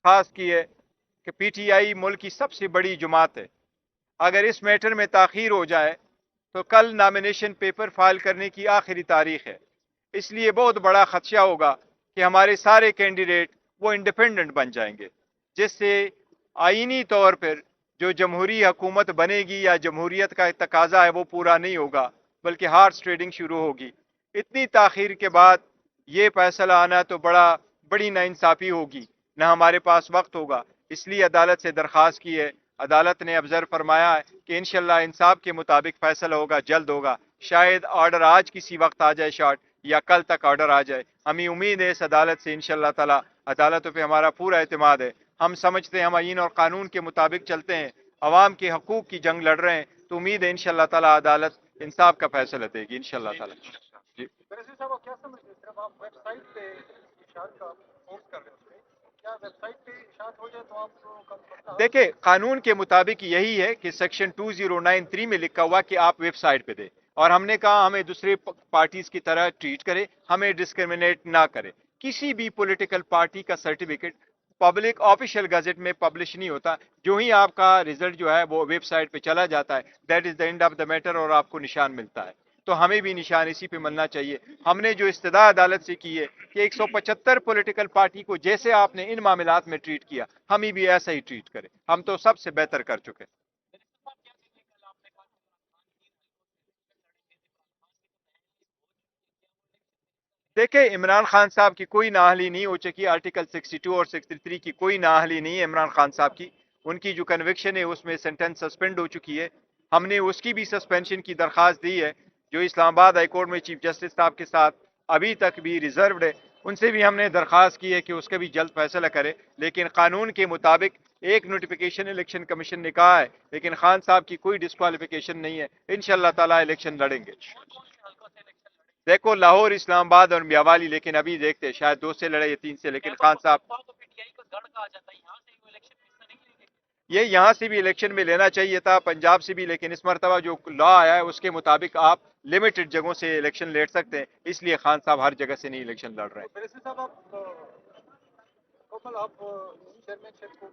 खास की है कि पीटीआई मुल्क की सबसे बड़ी जमात है। अगर इस मैटर में ताखीर हो जाए तो कल नॉमिनेशन पेपर फाइल करने की आखिरी तारीख है। इसलिए बहुत बड़ा खदशा होगा कि हमारे सारे कैंडिडेट वो इंडिपेंडेंट बन जाएंगे, जिससे आईनी तौर पर जो जमहूरी हुकूमत बनेगी या जमहूरियत का तकाजा है वो पूरा नहीं होगा, बल्कि हार्स ट्रेडिंग शुरू होगी। इतनी ताखीर के बाद ये फैसला आना तो बड़ी नाइंसाफ़ी होगी, न हमारे पास वक्त होगा। इसलिए अदालत से दरख्वास्त की है। अदालत ने ऑब्जर्व फरमाया है कि इंशाल्लाह इंसाफ के मुताबिक फैसला होगा, जल्द होगा। शायद ऑर्डर आज किसी वक्त आ जाए शॉर्ट, या कल तक ऑर्डर आ जाए। हमें उम्मीद है इस अदालत से इंशाल्लाह ताला। अदालतों पे हमारा पूरा एतमाद है। हम समझते हैं हम आईन और कानून के मुताबिक चलते हैं, अवाम के हकूक की जंग लड़ रहे हैं, तो उम्मीद है इंशाल्लाह ताला अदालत इंसाफ का फैसला देगी इंशाल्लाह ताला। जी। साहब क्या समझते हैं, सिर्फ आप वेबसाइट पे इशात का पोस्ट कर रहे हो, क्या वेबसाइट पे इशात हो जाए तो आप देखिए, कानून के मुताबिक यही है कि सेक्शन 2093 में लिखा हुआ कि आप वेबसाइट पे दें, और हमने कहा हमें दूसरे पार्टीज की तरह ट्रीट करे, हमें डिस्क्रिमिनेट ना करे। किसी भी पॉलिटिकल पार्टी का सर्टिफिकेट पब्लिक ऑफिशियल गजट में पब्लिश नहीं होता। जो ही आपका रिजल्ट जो है वो वेबसाइट पे चला जाता है, that is the end of the matter, और आपको निशान मिलता है। तो हमें भी निशान इसी पे मिलना चाहिए। हमने जो इस्तदा अदालत से की है कि 175 पॉलिटिकल पार्टी को जैसे आपने इन मामलात में ट्रीट किया, हमें भी ऐसा ही ट्रीट करें। हम तो सबसे बेहतर कर चुके। देखिए, इमरान खान साहब की कोई नाअहली नहीं हो चुकी। आर्टिकल 62 और 63 की कोई नाअहली नहीं है इमरान खान साहब की। उनकी जो कन्विक्शन है उसमें सेंटेंस सस्पेंड हो चुकी है। हमने उसकी भी सस्पेंशन की दरख्वास्त दी है, जो इस्लामाबाद हाई कोर्ट में चीफ जस्टिस साहब के साथ अभी तक भी रिजर्व्ड है। उनसे भी हमने दरख्वास्त की है कि उसका भी जल्द फैसला करे। लेकिन कानून के मुताबिक एक नोटिफिकेशन इलेक्शन कमीशन ने कहा है, लेकिन खान साहब की कोई डिस्क्वालिफिकेशन नहीं है। इंशाल्लाह ताला इलेक्शन लड़ेंगे। देखो, लाहौर, इस्लामाबाद और मियावाली, लेकिन अभी देखते हैं शायद 2 से लड़े या 3 से। लेकिन खान साहब ये यहाँ से भी इलेक्शन में लेना चाहिए था, पंजाब से भी, लेकिन इस मरतबा जो लॉ आया है उसके मुताबिक आप लिमिटेड जगहों से इलेक्शन लड़ सकते हैं, इसलिए खान साहब हर जगह से नहीं इलेक्शन लड़ रहे हैं। साहब आप चेयरमैनशिप को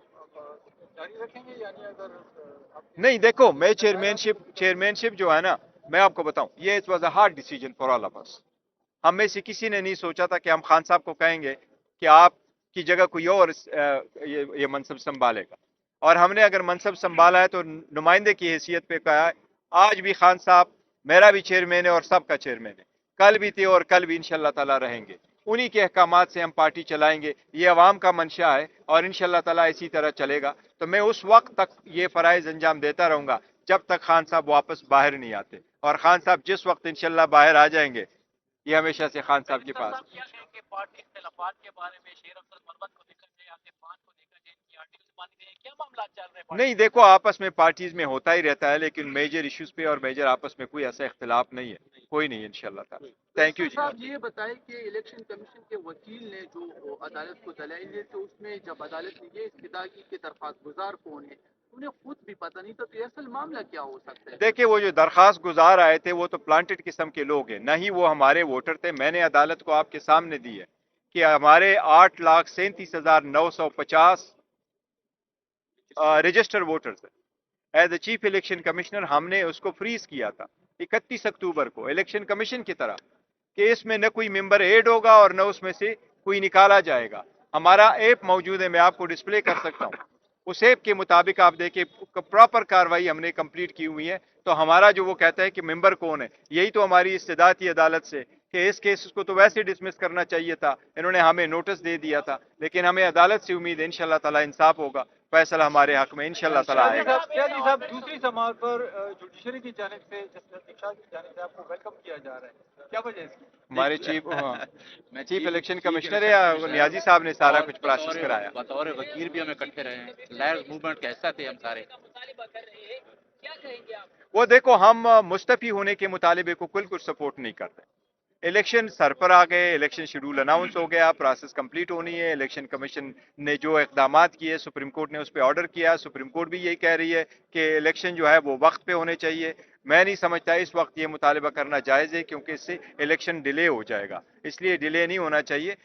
जारी रखेंगे, यानी अगर नहीं, देखो, मैं चेयरमैनशिप जो है ना, मैं आपको बताऊं, ये it was a hard decision for all of us. हम में से किसी ने नहीं सोचा था कि हम खान साहब को कहेंगे कि आपकी जगह कोई और ये मनसब संभालेगा। और हमने अगर मनसब संभाला है तो नुमाइंदे की हैसियत पे कहा है। आज भी खान साहब मेरा भी चेयरमैन है और सबका चेयरमैन है, कल भी थे और कल भी इंशाल्लाह ताला रहेंगे। उन्हीं के अहकामात से हम पार्टी चलाएंगे। ये अवाम का मंशा है और इंशाल्लाह ताला इसी तरह चलेगा। तो मैं उस वक्त तक ये फ़राइज़ अंजाम देता रहूंगा जब तक खान साहब वापस बाहर नहीं आते। और खान साहब जिस वक्त इंशाल्लाह बाहर आ जाएंगे, ये हमेशा से खान साहब के पास। नहीं, देखो, आपस में पार्टीज में होता ही रहता है, लेकिन मेजर इश्यूज पे और मेजर आपस में कोई ऐसा इख्तिलाफ नहीं है, कोई नहीं, इंशाल्लाह ताला। थैंक यू जी। साहब ये बताएं कि इलेक्शन कमीशन के वकील ने जो अदालत को दलाइल दी तो उसमें जब अदालत ने ये इस्तदा की कि दरख्वास्त गुजार कौन है, उन्हें खुद भी पता नहीं था, तो असल मामला क्या हो सकता है? देखिए, वो जो दरखास्त गुजार आए थे वो तो प्लांटेड किस्म के लोग हैं, न ही वो हमारे वोटर थे। मैंने अदालत को आपके सामने दी है कि हमारे 8,37,950 रजिस्टर्ड वोटर्स है। As a chief election commissioner हमने उसको फ्रीज किया था 31 अक्टूबर को, इलेक्शन कमीशन की तरह, कि इसमें न कोई मेंबर ऐड होगा और न उसमें से कोई निकाला जाएगा। हमारा ऐप मौजूद है, मैं आपको डिस्प्ले कर सकता हूँ। उस ऐप के मुताबिक आप देखिए, प्रॉपर कार्रवाई हमने कंप्लीट की हुई है। तो हमारा जो वो कहता है कि मेंबर कौन है, यही तो हमारी इस्तदा थी अदालत से कि इस केस को तो वैसे डिसमिस करना चाहिए था। इन्होंने हमें नोटिस दे दिया था, लेकिन हमें अदालत से उम्मीद है इंशाल्लाह ताला इंसाफ होगा, फैसला हमारे हक में इंशाल्लाह ताला आएगा। साहब दूसरी समाज पर जुडिशरी की जानिब से, जस्टिस निशा की जानिब से आपको वेलकम किया जा रहा है, क्या वजह है इसकी? हमारे चीफ इलेक्शन कमिश्नर है या नियाजी साहब ने सारा कुछ प्रोसेस कराया? बतौर वकील भी हम इकट्ठे रहे हैं, लायर्स मूवमेंट का हिस्सा थे हम सारे। वो देखो, हम मुस्तफी होने के मुतालिबे को बिल्कुल सपोर्ट नहीं करते। इलेक्शन सर पर आ गए, इलेक्शन शेड्यूल अनाउंस हो गया, प्रोसेस कंप्लीट होनी है। इलेक्शन कमीशन ने जो इकदामात किए, सुप्रीम कोर्ट ने उस पर ऑर्डर किया, सुप्रीम कोर्ट भी यही कह रही है कि इलेक्शन जो है वो वक्त पे होने चाहिए। मैं नहीं समझता इस वक्त ये मुतालबा करना जायज़ है, क्योंकि इससे इलेक्शन डिले हो जाएगा, इसलिए डिले नहीं होना चाहिए।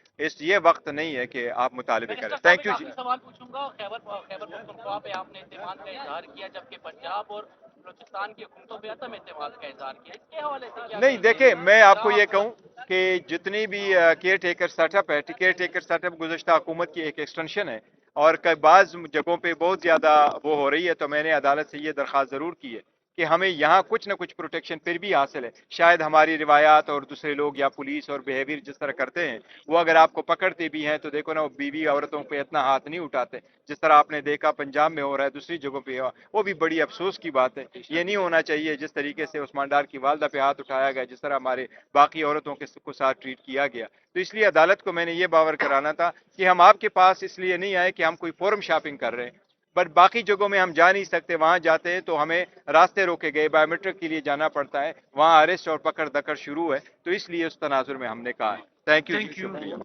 ये वक्त नहीं है कि आप मुतालबे करें। थैंक यू जी। सवाल पूछूंगा। खैबर खैबर पख्तूनख्वा पे आपने एतमाद का इजहार किया, जबकि पंजाब और बलूचिस्तान की हुकूमतों पे अदम एतमाद का इजहार किया, इसके हवाले से क्या नहीं, कहेंगे? देखें, मैं आपको ये कहूं कि जितनी भी केयर टेकर सेटअप है, केयर टेकर सेटअप गुज़श्ता हुकूमत की एक एक्सटेंशन है, और बाज़ जगहों पे बहुत ज़्यादा वो हो रही है। तो मैंने अदालत से ये दरख्वास्त ज़रूर की है कि हमें यहाँ कुछ ना कुछ प्रोटेक्शन फिर भी हासिल है। शायद हमारी रिवायात और दूसरे लोग या पुलिस और बिहेवियर जिस तरह करते हैं, वो अगर आपको पकड़ते भी हैं तो देखो ना, वो बीवी औरतों पे इतना हाथ नहीं उठाते जिस तरह आपने देखा पंजाब में हो रहा है, दूसरी जगहों पे वो भी बड़ी अफसोस की बात है। ये नहीं होना चाहिए जिस तरीके से उस्मान डार की वालदा पे हाथ उठाया गया, जिस तरह हमारे बाकी औरतों के को साथ ट्रीट किया गया। तो इसलिए अदालत को मैंने ये बावर कराना था कि हम आपके पास इसलिए नहीं आए कि हम कोई फोरम शॉपिंग कर रहे हैं, बट बाकी जगहों में हम जा नहीं सकते। वहां जाते हैं तो हमें रास्ते रोके गए, बायोमेट्रिक के लिए जाना पड़ता है, वहां अरेस्ट और पकड़ दकड़ शुरू है। तो इसलिए उस तनाजुर में हमने कहा है। थैंक यू जी, शुक्रिया।